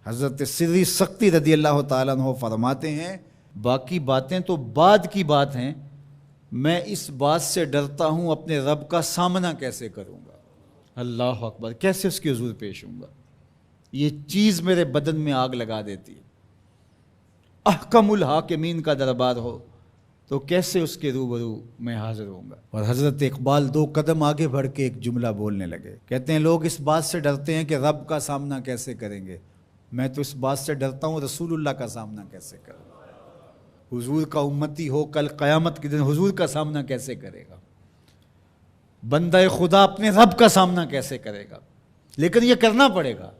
حضرت سری سختی رضی اللہ تعالیٰ عنہ فرماتے ہیں باقی باتیں تو بعد کی بات ہیں، میں اس بات سے ڈرتا ہوں اپنے رب کا سامنا کیسے کروں گا، اللہ اکبر، کیسے اس کے حضور پیش ہوں گا، یہ چیز میرے بدن میں آگ لگا دیتی ہے۔ احکم الحاکمین کا دربار ہو تو کیسے اس کے روبرو میں حاضر ہوں گا۔ اور حضرت اقبال 2 قدم آگے بڑھ کے ایک جملہ بولنے لگے، کہتے ہیں لوگ اس بات سے ڈرتے ہیں کہ رب کا سامنا کیسے کریں گے، میں تو اس بات سے ڈرتا ہوں رسول اللہ کا سامنا کیسے کروں گا۔ حضور کا امتی ہو کل قیامت کے دن حضور کا سامنا کیسے کرے گا، بندہ خدا اپنے رب کا سامنا کیسے کرے گا۔ لیکن یہ کرنا پڑے گا،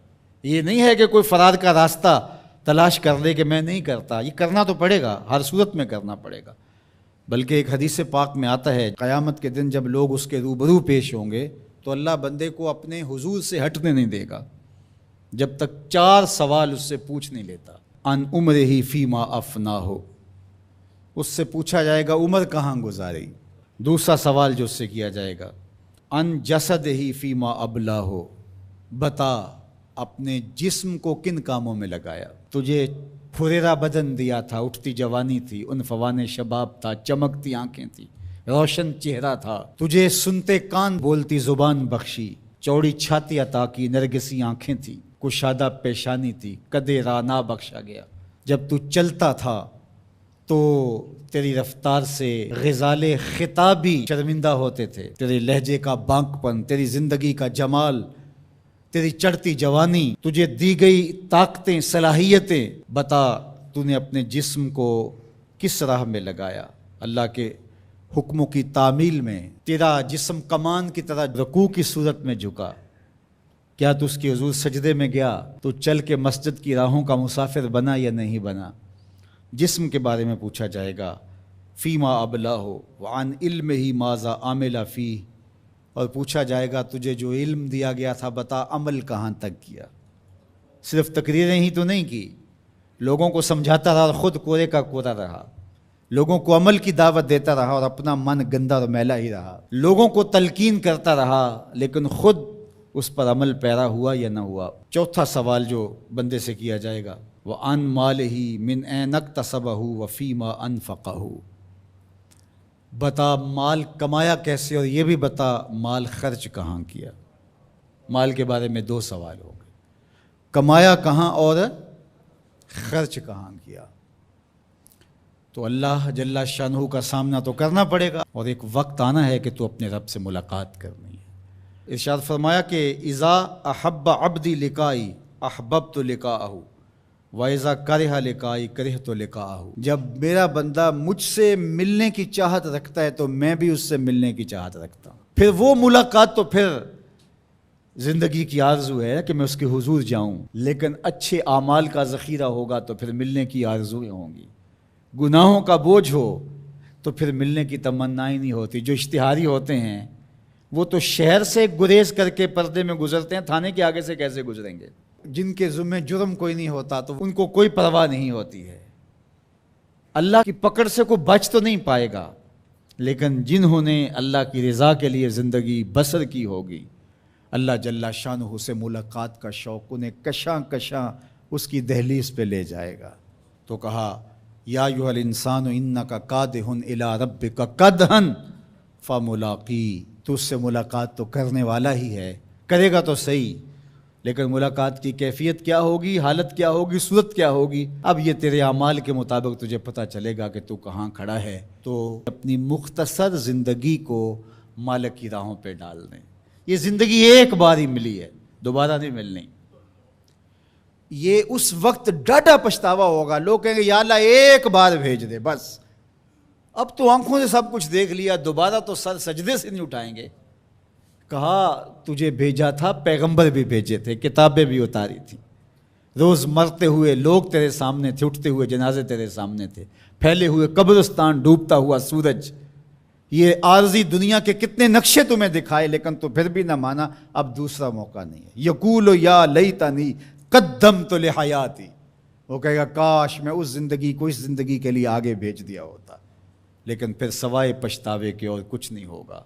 یہ نہیں ہے کہ کوئی فرار کا راستہ تلاش کر لے کہ میں نہیں کرتا، یہ کرنا تو پڑے گا، ہر صورت میں کرنا پڑے گا۔ بلکہ ایک حدیث پاک میں آتا ہے قیامت کے دن جب لوگ اس کے روبرو پیش ہوں گے تو اللہ بندے کو اپنے حضور سے ہٹنے نہیں دے گا جب تک 4 سوال اس سے پوچھ نہیں لیتا۔ ان عمرہ فیما افنا ہو، اس سے پوچھا جائے گا عمر کہاں گزاری۔ دوسرا سوال جو اس سے کیا جائے گا ان جسدہ فیما ابلا ہو، بتا اپنے جسم کو کن کاموں میں لگایا، تجھے پھریرا بدن دیا تھا، اٹھتی جوانی تھی، عنفوان شباب تھا، چمکتی آنکھیں تھی، روشن چہرہ تھا، تجھے سنتے کان بولتی زبان بخشی، چوڑی چھاتی عطا کی، نرگسی آنکھیں تھی، کشادہ پیشانی تھی، قدِ رانا بخشا گیا۔ جب تو چلتا تھا تو تیری رفتار سے غزال خطابی شرمندہ ہوتے تھے، تیرے لہجے کا بانک پن، تیری زندگی کا جمال، تیری چڑھتی جوانی، تجھے دی گئی طاقتیں، صلاحیتیں، بتا تو نے اپنے جسم کو کس راہ میں لگایا، اللہ کے حکموں کی تعمیل میں۔ تیرا جسم کمان کی طرح رکوع کی صورت میں جھکا، کیا تو اس کے حضور سجدے میں گیا، تو چل کے مسجد کی راہوں کا مسافر بنا یا نہیں بنا۔ جسم کے بارے میں پوچھا جائے گا فیما ابلا ہو وعن علم ہی ماذا عامل فی، اور پوچھا جائے گا تجھے جو علم دیا گیا تھا بتا عمل کہاں تک کیا۔ صرف تقریریں ہی تو نہیں کی، لوگوں کو سمجھاتا رہا اور خود کورے کا کورا رہا، لوگوں کو عمل کی دعوت دیتا رہا اور اپنا من گندا اور میلا ہی رہا، لوگوں کو تلقین کرتا رہا لیکن خود اس پر عمل پیرا ہوا یا نہ ہوا۔ چوتھا سوال جو بندے سے کیا جائے گا وَعَن مَالِهِ مِنْ أَيْنَ اكْتَسَبَهُ وَفِيمَا أَنْفَقَهُ، بتا مال کمایا کیسے اور یہ بھی بتا مال خرچ کہاں کیا۔ مال کے بارے میں 2 سوال ہو گئے، کمایا کہاں اور خرچ کہاں کیا۔ تو اللہ جل شانہ کا سامنا تو کرنا پڑے گا اور ایک وقت آنا ہے کہ تو اپنے رب سے ملاقات کرنی ہے۔ ارشاد فرمایا کہ اذا احب عبدی لقائی احببت لقاءہ وَإِذَا كَرِهَ لِقَائِي كَرِهْتُ لِقَاءَهُ، جب میرا بندہ مجھ سے ملنے کی چاہت رکھتا ہے تو میں بھی اس سے ملنے کی چاہت رکھتا ہوں، پھر وہ ملاقات تو پھر زندگی کی آرزو ہے کہ میں اس کے حضور جاؤں، لیکن اچھے اعمال کا ذخیرہ ہوگا تو پھر ملنے کی آرزویں ہوں گی، گناہوں کا بوجھ ہو تو پھر ملنے کی تمنا ہی نہیں ہوتی۔ جو اشتہاری ہوتے ہیں وہ تو شہر سے گریز کر کے پردے میں گزرتے ہیں، تھانے کے آگے سے کیسے گزریں گے؟ جن کے ذمہ جرم کوئی نہیں ہوتا تو ان کو کوئی پرواہ نہیں ہوتی ہے، اللہ کی پکڑ سے کوئی بچ تو نہیں پائے گا، لیکن جنہوں نے اللہ کی رضا کے لیے زندگی بسر کی ہوگی اللہ جل شانہ سے ملاقات کا شوق انہیں کشاں کشاں اس کی دہلیز پہ لے جائے گا۔ تو کہا یا ایھا الانسان انک کادح الی ربک کدحا فملاقی، تو اس سے ملاقات تو کرنے والا ہی ہے، کرے گا تو صحیح، لیکن ملاقات کی کیفیت کیا ہوگی، حالت کیا ہوگی، صورت کیا ہوگی، اب یہ تیرے اعمال کے مطابق تجھے پتہ چلے گا کہ تو کہاں کھڑا ہے۔ تو اپنی مختصر زندگی کو مالک کی راہوں پہ ڈال دیں، یہ زندگی ایک بار ہی ملی ہے، دوبارہ نہیں ملنی۔ یہ اس وقت ڈاڈا پچھتاوا ہوگا، لوگ کہیں گے یا اللہ ایک بار بھیج دے بس، اب تو آنکھوں سے سب کچھ دیکھ لیا، دوبارہ تو سر سجدے سے نہیں اٹھائیں گے۔ کہا تجھے بھیجا تھا، پیغمبر بھی بھیجے تھے، کتابیں بھی اتاری تھیں، روز مرتے ہوئے لوگ تیرے سامنے تھے، اٹھتے ہوئے جنازے تیرے سامنے تھے، پھیلے ہوئے قبرستان، ڈوبتا ہوا سورج، یہ عارضی دنیا کے کتنے نقشے تمہیں دکھائے لیکن تو پھر بھی نہ مانا، اب دوسرا موقع نہیں ہے۔ یقول یا لیتنی قدمت لحیاتی، وہ کہے گا کاش میں اس زندگی کو اس زندگی کے لیے آگے بھیج دیا ہوتا، لیکن پھر سوائے پچھتاوے کے اور کچھ نہیں ہوگا۔